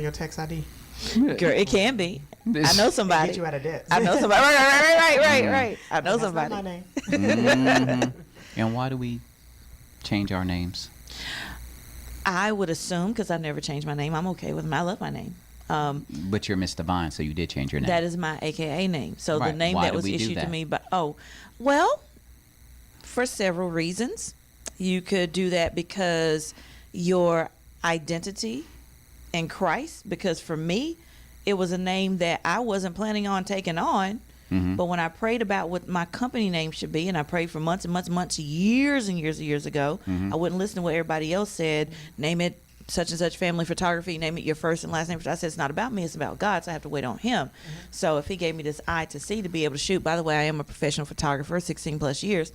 on your text ID? Girl, it can be. I know somebody. Get you out of debt. I know somebody. Right. I know That's somebody. not my name. And why do we change our names? I would assume, because I've never changed my name, I'm okay with them. I love my name. But you're Ms.Divine, so you did change your name. That is my AKA name. So Right. the name Why that did was we do issued to that? me, well, for several reasons. You could do that because your identity in Christ, because for me, it was a name that I wasn't planning on taking on. But when I prayed about what my company name should be, and I prayed for months and months and months, years and years and years ago, I wouldn't listen to what everybody else said. Name it such and such family photography, name it your first and last name. I said, it's not about me, it's about God, so I have to wait on him. So if he gave me this eye to see, to be able to shoot, by the way, I am a professional photographer, 16 plus years,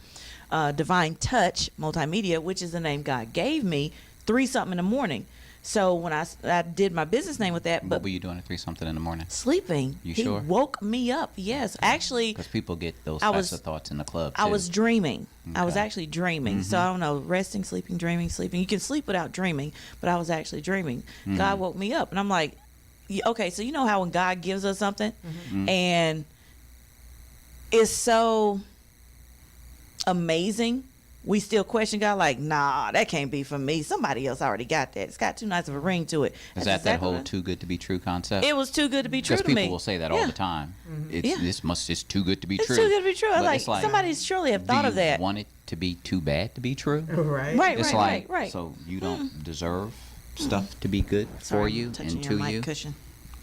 Divine Touch Multimedia, which is the name God gave me, 3-something in the morning. So when I did my business name with that, What but were you doing at 3-something in the morning? sleeping. You he sure? woke me up. Yes, actually, Because people get those I types was- of thoughts in the club, too. I was dreaming. I was Okay. actually dreaming. So I don't know, resting, sleeping, dreaming, sleeping. You can sleep without dreaming, but I was actually dreaming. God woke me up, and I'm like, okay, so you know how when God gives us something, and it's so amazing, we still question God, like, nah, that can't be for me. Somebody else already got that. It's got too nice of a ring to it. Is That's that exactly whole what- too good to be true concept? It was too good to be true Because to me. people will say that all the time. It's it's too good to be It's true. too good to be true. I But like, it's somebody surely have do thought of you that. want it to be too bad to be true? Right. Right, It's right, like, right. so you don't deserve stuff to be good Sorry, for I'm you touching and your to mic you. cushion.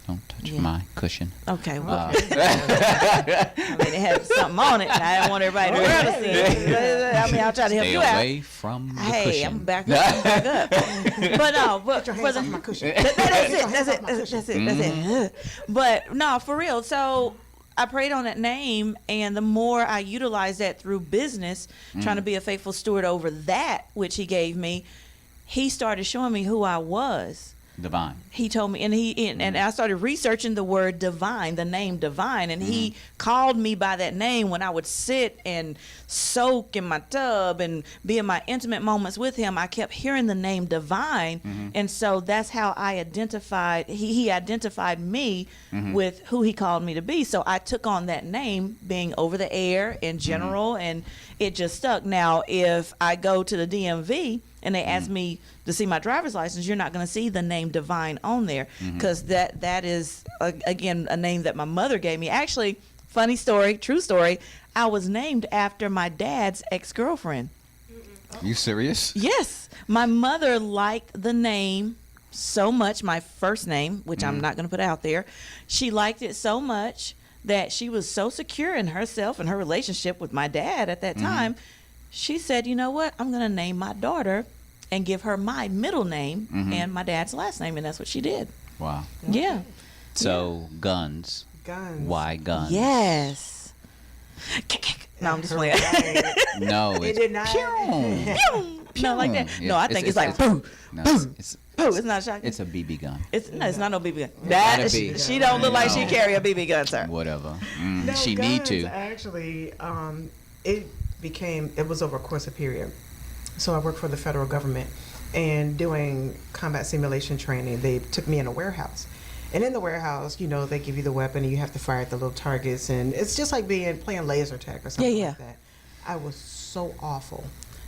Don't touch Yeah. my cushion. Okay, well, Uh, I mean, it had something on it, and I didn't want everybody to really see it. I mean, I'll try to help Stay you out. away from the Hey, cushion. I'm back up. But no, but Your for hands the, off my cushion. that's it. But no, for real. So I prayed on that name, and the more I utilized that through business, trying to be a faithful steward over that which he gave me, he started showing me who I was. Divine. He told me, and I started researching the word divine, the name divine, and he called me by that name when I would sit and soak in my tub and be in my intimate moments with him. I kept hearing the name divine, and so that's how I identified. He identified me with who he called me to be. So I took on that name, being over the air in general, and it just stuck. Now, if I go to the DMV and they ask me to see my driver's license, you're not going to see the name Divine on there, because that is again a name that my mother gave me. Actually, funny story, true story, I was named after my dad's ex-girlfriend. You serious? Yes, my mother liked the name so much, my first name, which I'm not going to put out there. She liked it so much that she was so secure in herself and her relationship with my dad at that time. She said, you know what, I'm going to name my daughter and give her my middle name and my dad's last name, and that's what she did. Wow. Yeah. So guns. Guns. Why guns? Yes. No, I'm just playing. No, It it's did not. No, like that. Yeah, No, I think it's like boom, no, boom. it's Oh, it's not a shotgun. it's a BB gun. It's not no BB gun. Not That a she, BB she don't look like she No. carry a BB gun, sir. Whatever. No, She guns, need to. Actually, it was over a course of period. So I worked for the federal government, and doing combat simulation training, they took me in a warehouse. And in the warehouse, you know, they give you the weapon and you have to fire at the little targets, and it's just like playing laser tag or something Yeah. like that. I was so awful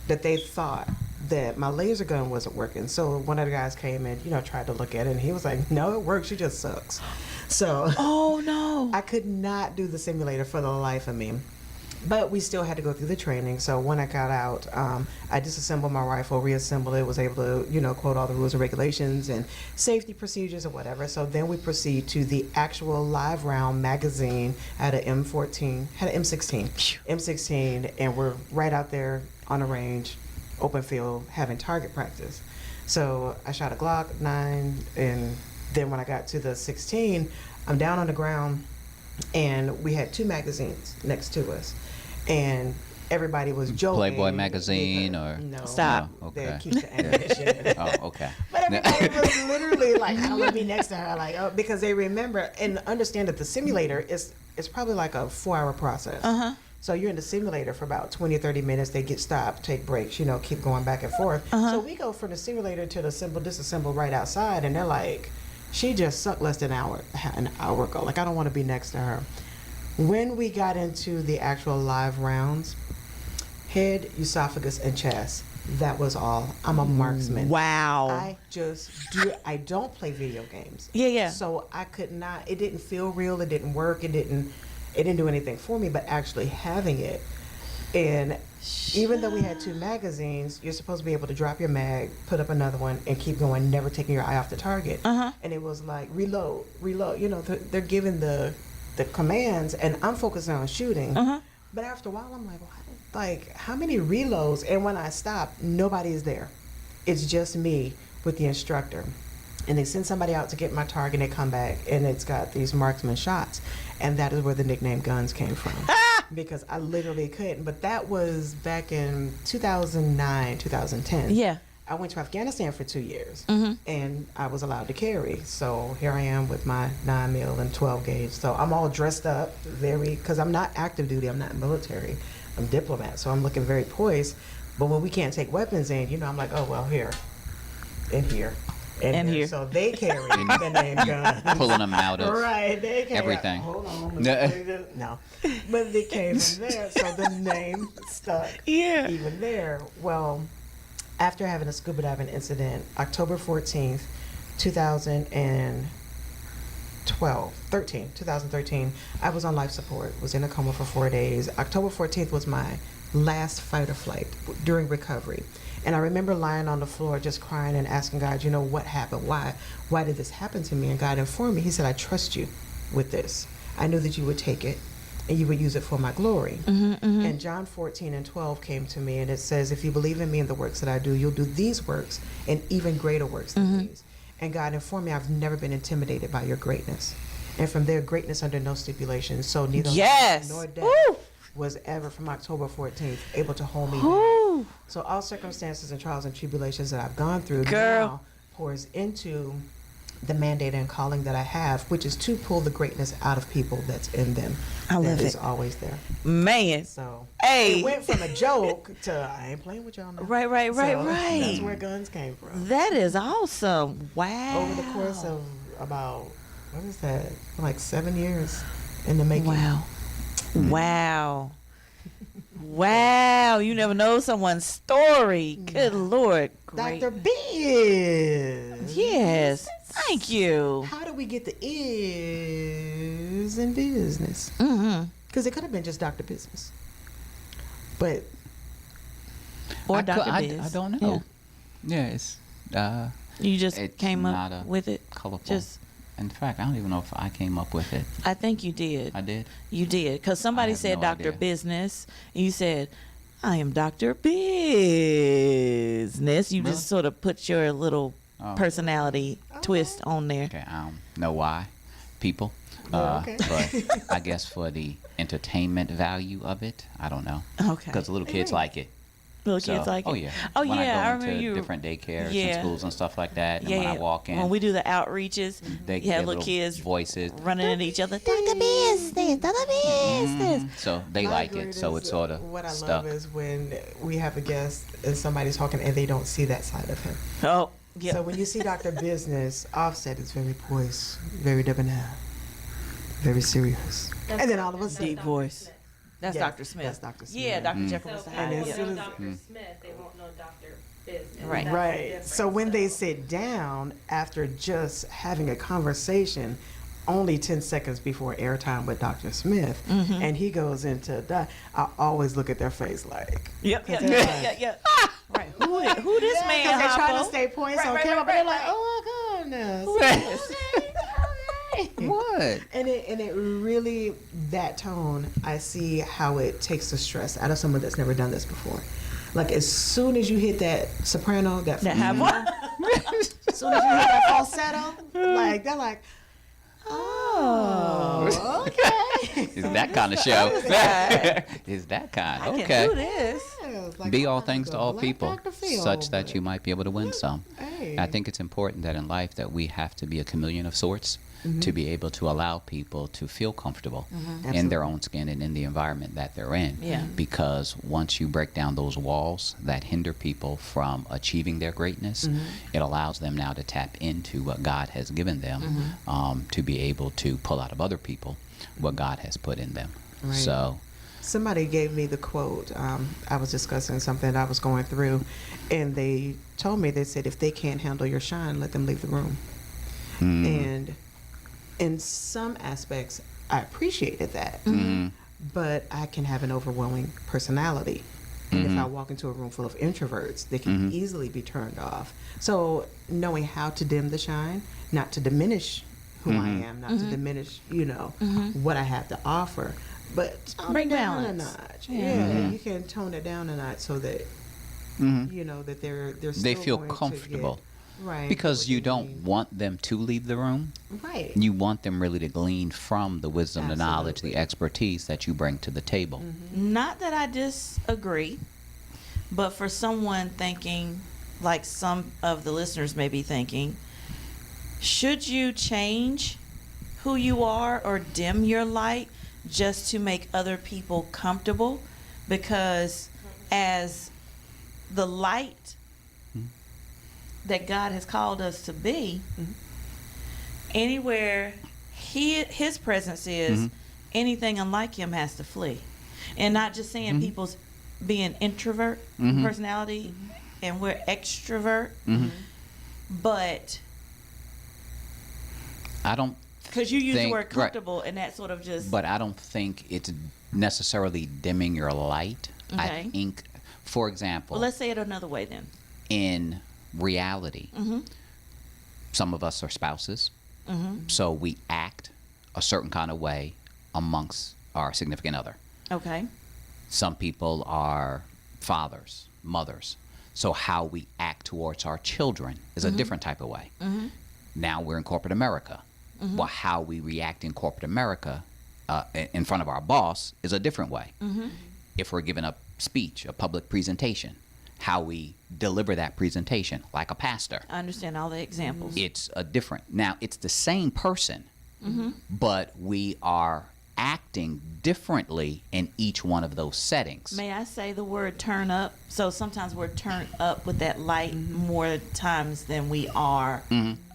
that they thought that my laser gun wasn't working. So one of the guys came and, you know, tried to look at it, and he was like, no, it works, she just sucks. So Oh no. I could not do the simulator for the life of me. But we still had to go through the training. So when I got out, I disassembled my rifle, reassembled it, was able to, you know, quote all the rules and regulations and safety procedures or whatever. So then we proceed to the actual live round magazine at an M16, and we're right out there on the range, open field, having target practice. So I shot a Glock 9, and then when I got to the 16, I'm down on the ground, and we had 2 magazines next to us, and everybody was joking. Playboy magazine or no, Stop. No, That okay. keeps the ammunition. Oh, okay. But everybody was literally like, I don't want to be next to her, like, oh, because they remember and understand that the simulator is probably like a 4-hour process. So you're in the simulator for about 20 or 30 minutes. They get stopped, take breaks, you know, keep going back and forth. So we go from the simulator to the disassemble right outside, and they're like, She just sucked less than an hour ago. Like, I don't want to be next to her. When we got into the actual live rounds, head, esophagus, and chest. That was all. I'm a marksman. Wow. I don't play video games. Yeah. So I could not, it didn't feel real, it didn't work, it didn't do anything for me, but actually having it. And even though we had 2 magazines, you're supposed to be able to drop your mag, put up another one, and keep going, never taking your eye off the target. And it was like, reload. You know, they're giving the commands, and I'm focusing on shooting. But after a while, I'm like, what? Like, how many reloads? And when I stop, nobody is there. It's just me with the instructor. And they send somebody out to get my target, and they come back, and it's got these marksman shots. And that is where the nickname Guns came from. Because I literally couldn't. But that was back in 2009, 2010. Yeah. I went to Afghanistan for 2 years, and I was allowed to carry. So here I am with my 9mm and 12 gauge. So I'm all dressed up, because I'm not active duty, I'm not military, I'm diplomat. So I'm looking very poised. But when we can't take weapons in, you know, I'm like, oh, well, here, and here, and here. So they carry the name Guns. Pulling them out of Right, they carry everything. Hold on. No. But they came from there, so the name stuck. Yeah. Even there. Well, after having a scuba diving incident, October 14th, 2013, I was on life support, was in a coma for 4 days. October 14th was my last fight or flight during recovery. And I remember lying on the floor just crying and asking God, you know, what happened? Why did this happen to me? And God informed me, he said, I trust you with this. I knew that you would take it and you would use it for my glory. And John 14:12 came to me, and it says, if you believe in me and the works that I do, you'll do these works and even greater works than these. And God informed me, I've never been intimidated by your greatness. And from there, greatness under no stipulation. So neither life nor death was ever, from October 14th, able to hold me back. So all circumstances and trials and tribulations that I've gone through now pours into the mandate and calling that I have, which is to pull the greatness out of people that's in them. I love that it. is always there. Man. So Hey. it went from a joke to I ain't playing with y'all now. Right. So that's where Guns came from. That is awesome. Wow. Over the course of about, what is that, like 7 years in the making. Wow. Wow. Wow. You never know someone's story. Good Lord. Great. Dr. Biz. Yes. Thank you. How do we get the is in business? Because it could have been just Dr. Business. But Or I Dr. Biz. I don't know. Yeah, it's You just it's came not up a with it. colorful. Just In fact, I don't even know if I came up with it. I think you did. I did. You did. Because somebody have said no Dr. idea. Business. And you said, I am Dr. Business. You Really? just sort of put your little Oh. personality twist on there. Okay, I don't know why, people. Okay. But I guess for the entertainment value of it, I don't know. Okay. Because the little kids like it. Little So, kids like it. oh yeah. Oh when yeah, I go remember into you. different daycares Yeah. and schools and stuff like that, and Yeah, when I yeah. walk in, When we do the outreaches, they you have their little kids voices. running at each other. Dr. Business, Dr. Business. So they my like it. So greatest- it's sort of what I stuck. love is when we have a guest and somebody's talking and they don't see that side of him. Oh, yeah. So when you see Dr. Business, Offset is very poised, very debonair, very serious. And then all of a sudden, Deep voice. That's Yes, Dr. Smith. that's Dr. Smith. Yeah, Dr. Mm. Jeffrey So was the people And high. as know soon as- Dr. Smith, they won't know Dr. Business. Right. That's the right. difference. So when they sit down after just having a conversation, only 10 seconds before airtime with Dr. Smith, and he goes into that, I always look at their face like, Yep, Cause yeah, they're yeah, like- yeah, yeah. Right. Who this man? because they're trying to Hoppo? stay poised Right, on right, camera, right, but they're right, like, right. oh my goodness. Right. What? And it really, that tone, I see how it takes the stress out of someone that's never done this before. Like as soon as you hit that soprano, that That have one? as soon as you hit that falsetto, like they're like, oh, okay. It's that kind of show. It's that kind. I Okay. can do this. Like, Be I'm all gonna things to go all Black people, Dr. Phil, such that but- you might be able to win some. Hey. I think it's important that in life that we have to be a chameleon of sorts to be able to allow people to feel comfortable in their own skin and in the environment that they're in. Yeah. Because once you break down those walls that hinder people from achieving their greatness, it allows them now to tap into what God has given them to be able to pull out of other people what God has put in them. Right. So, Somebody gave me the quote. I was discussing something I was going through, and they told me, they said, if they can't handle your shine, let them leave the room. And in some aspects, I appreciated that. But I can have an overwhelming personality. And if I walk into a room full of introverts, they can easily be turned off. So knowing how to dim the shine, not to diminish who I am, not to diminish, what I have to offer, but tone Bring it down balance. a notch. Yeah, you can tone it down a notch so that that they're they still feel going to comfortable. get, right, Because what you they don't need. want them to leave the room. Right. You want them really to glean from the wisdom, the knowledge, Absolutely. the expertise that you bring to the table. Not that I disagree, but for someone thinking, like some of the listeners may be thinking, should you change who you are or dim your light just to make other people comfortable? Because as the light that God has called us to be, anywhere his presence is, anything unlike him has to flee. And not just saying people's being introvert personality and we're extrovert, but I don't, because you use the Think- word right. comfortable and that sort of just but I don't think it's necessarily dimming your light. I Okay. think, for example, well, let's say it another way then. in reality, some of us are spouses, so we act a certain kind of way amongst our significant other. Okay. Some people are fathers, mothers. So how we act towards our children is a different type of way. Now we're in corporate America. Well, how we react in corporate America in front of our boss is a different way. If we're giving a speech, a public presentation, how we deliver that presentation, like a pastor, I understand all the examples. it's a different. Now, it's the same person, but we are acting differently in each one of those settings. May I say the word turn up? So sometimes we're turned up with that light more times than we are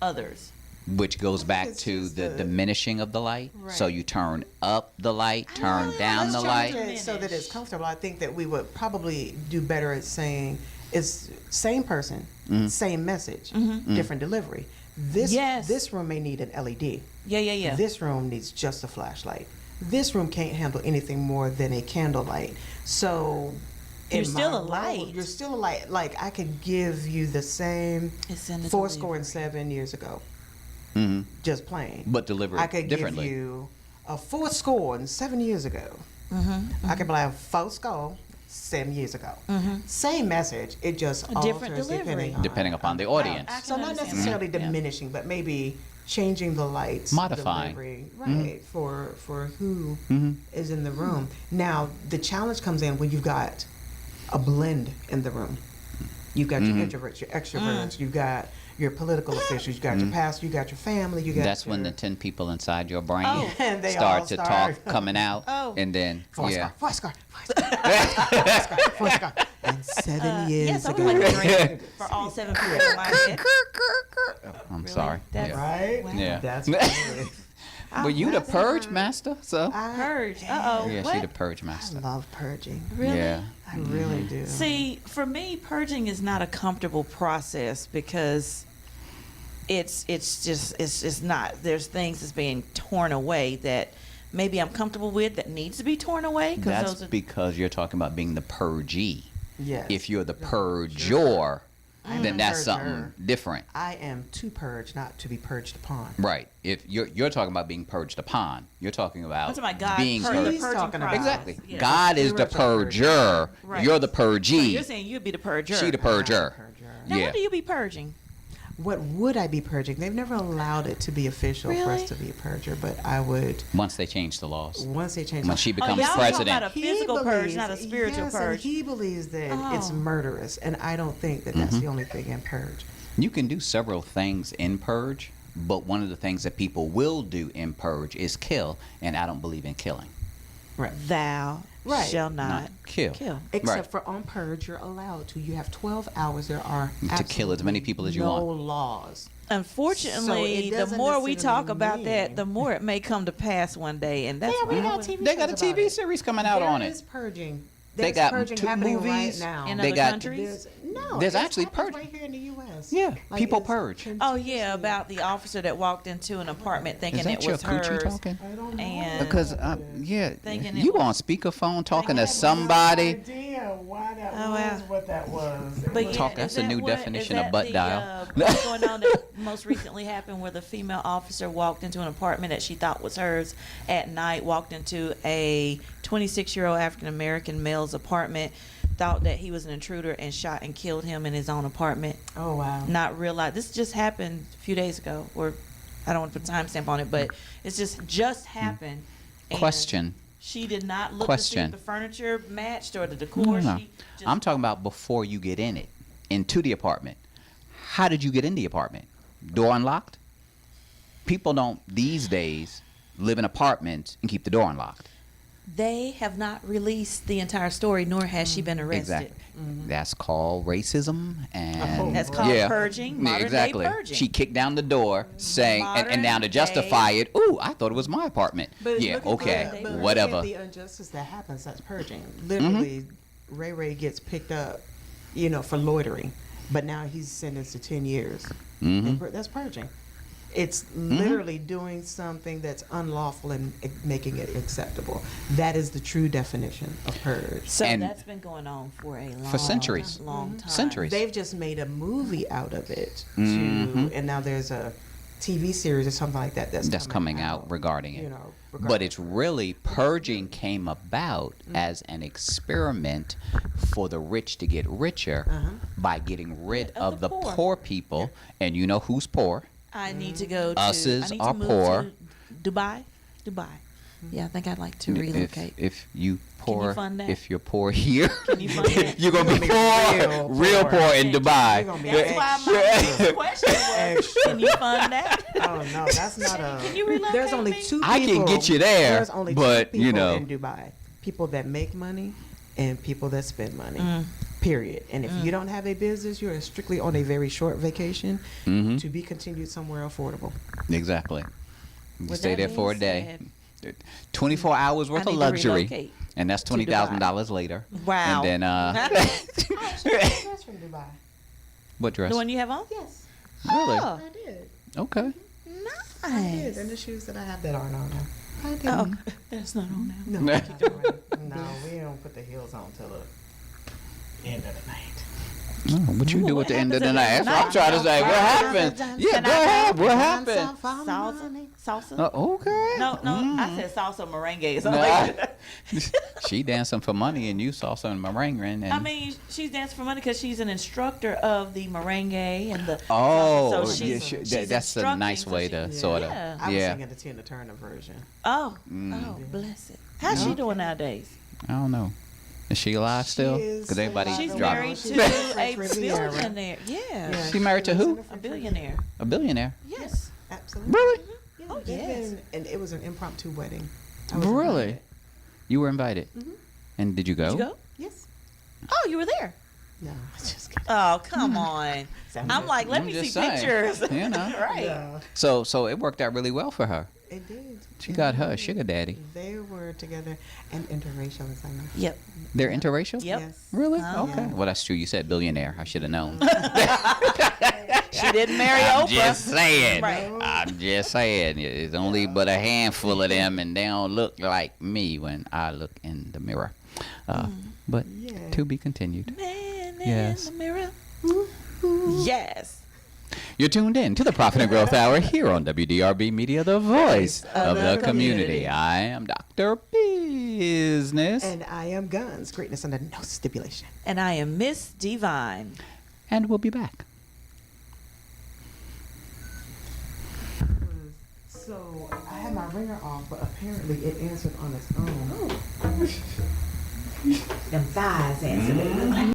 others. Which goes back it's to just the the- diminishing of the light. So Right. you turn up the light, turn down the Let's light. change it so that it's comfortable. I think that we would probably do better at saying it's same person, same message, different delivery. Yes. This room may need an LED. Yeah. This room needs just a flashlight. This room can't handle anything more than a candlelight. So You're in still my a role, light. You're still a light. Like I could give you the same It's in the 7 years ago. Just plain. But delivered I could differently. give you a 7 years ago. I could play a 7 years ago. Same message. It just A different alters delivery. Depending upon the audience. I So can not understand necessarily that. Yeah. diminishing, but maybe changing the lights, Modifying. delivery, right, for who is in the room. Now the challenge comes in when you've got a blend in the room. You've got your introverts, your extroverts, you've got your political officials, you got your pastor, you got your family, you got That's your, when the 10 people inside your brain And they start all to start- talk coming out. Oh. And then, voice yeah. guard, voice guard, voice guard, voice guard. And 7 years Yes, I ago. would like to drink for all 7 people in my head. I'm Really? sorry. That's Yeah. Right? Wow. Yeah. That's really, Well, you the purge master, so. Purge. Uh-oh. Yeah, What? she the purge I master. love purging. Really? Yeah. I really do. See, for me, purging is not a comfortable process because it's just not. There's things that's being torn away that maybe I'm comfortable with that needs to be torn away. That's those are, because you're talking about being the purgee. Yes. If you're the purger, I'm then the that's purger. something different. I am to purge, not to be purged upon. Right. If you're talking about being purged upon, you're talking about I'm talking about God being purging, He's purging talking about- process. Exactly. Yeah. God is the purger. Right. You're the So purgee. you're saying you'd be the purger. She the purger. Purger. Now, Yeah. what do you be purging? what would I be purging? They've never allowed it to be official for Really? us to be a purger, but I would, Once they change the laws. once they change When the she Oh, becomes y'all talking president. about a physical purge, not a spiritual yes, purge. And he believes that it's Oh. murderous, and I don't think that that's the only thing in purge. You can do several things in purge, but one of the things that people will do in purge is kill, and I don't believe in killing. Right. Thou Right. shall not kill. Except Right. for on purge, you're allowed to. You have 12 hours. There are To kill as many people as you no want. laws. Unfortunately, So it the doesn't more we necessarily talk about that, mean- the more it may come to pass one day, and that's Yeah, we why got I- TV They got a shows about TV it. series coming out There on is it. purging. They There's got purging 2 happening movies. right now. in They other got- countries. There's it actually happens purge- right here in the U.S. Yeah, Like, people it's purge. Oh yeah, about the officer that walked into an apartment thinking Is that it your was coochie hers, talking? I don't know. and Because yeah, Thinking it you was- on speakerphone talking thinking to it was- somebody. idea why that Oh, wow. what that was. But yeah, Talk, is that's the that new what- definition is of that butt the, dial. What's going on that most recently happened where the female officer walked into an apartment that she thought was hers at night, walked into a 26-year-old African American male's apartment, thought that he was an intruder and shot and killed him in his own apartment. Oh wow. Not realize this just happened a few days ago, or I don't want to put a timestamp on it, but it's just happened. And Question. She did not look to see Question. if the furniture matched or the decor. No. She just, I'm talking about before you get in it, into the apartment. How did you get in the apartment? Door unlocked? People don't these days live in apartments and keep the door unlocked. They have not released the entire story, nor has she been arrested. Exactly. That's called racism and That's called yeah. purging, Yeah, modern exactly. day purging. She kicked down the door saying and now to Modern justify day- it, ooh, I thought it was my apartment. Yeah, look at okay, the- but whatever. Look at the injustice that happens. That's purging. Literally, Ray gets picked up, for loitering, but now he's sentenced to 10 years. And that's purging. It's literally doing something that's unlawful and making it acceptable. That is the true definition of purge. So And- that's been going on for a long, centuries. long time. Centuries. They've just made a movie out of it, and now there's a TV series or something like that that's coming out regarding it. But regarding it's really purging came about as an experiment for the rich to get richer by getting rid Of of the the poor. poor people. And you know who's poor? I need to go to. Us's I need are to move poor. To Dubai. Yeah, I think I'd like to relocate. If you poor, fund that? if you're poor here, Can you fund that? you're gonna be poor, real poor in Dubai. You're gonna be That's why my next question was, Extra. can you fund that? Oh no, that's not a. Can you relocate There's only me? 2 people. I can get you there, There's only but, 2 you people know. in Dubai: people that make money and people that spend money. Mm. Period. And if you don't have a business, you're strictly on a very short vacation Mhm. to be continued somewhere affordable. Exactly. You With stay that there for a being day. 24 hours worth I of need to luxury, relocate and that's to Dubai. $20,000 later. Wow. And then That's from Dubai. what dress? The one you have on? Yes, Really? Oh, I did. Okay. I did. nice. And the shoes that I have that aren't on now. I did. Oh, that's not on now. No, not already. No, we don't put the heels on till the end of the night. Oh, what you Ooh, do what at the end of the happens night? at That's the what I'm night? trying to say. What happened? Yeah, Can go I ahead. go? What happened? Salsa? Salsa? Okay. No, I said salsa merengue. So Nah. like, She dancing for money and you salsa and merengue. And I mean, she's dancing for money because she's an instructor of the merengue and the. oh, so yeah, she's that's a instructing, nice so way she- to sort of. Yeah. I was Yeah. singing the Tina Turner version. Oh, Mm. oh, bless it. How's she doing nowadays? I don't know. Is she alive still? is Because everybody alive. She's dropped. married She's to in the a French Riviera. billionaire. Yeah, She married to lives in who? the a French billionaire. A billionaire. Yes. Absolutely. Really? Yeah, Oh, they've yes. been- and it was an impromptu wedding. I was Really? invited. You were invited. And did you go? Did you go? Yes. Oh, you were there. No, I just kidding. Oh, come on. I'm like, let I'm me just see saying. pictures. You know. Right. Yeah, So it worked out really well for her. it did. She It got her a did. sugar daddy. They were together and interracial, as I know. Yep. They're interracial? Yep. Yes. Really? Oh. Okay. Well, that's true. You said billionaire. I should have known. She didn't marry I'm Oprah. just saying. Right. I'm just saying. It's only but a handful of them, and they don't look like me when I look in the mirror. But Yeah. to be continued. Man Yes. in the mirror. Yes. You're tuned in to the Profit and Growth Hour here on WDRB Media, the voice of the community. I am Dr. Business. And I am Guns. Greatness under no stipulation. And I am Ms.Divine. And we'll be back. So I had my ringer off, but apparently it answered on its own. Them thighs answered it.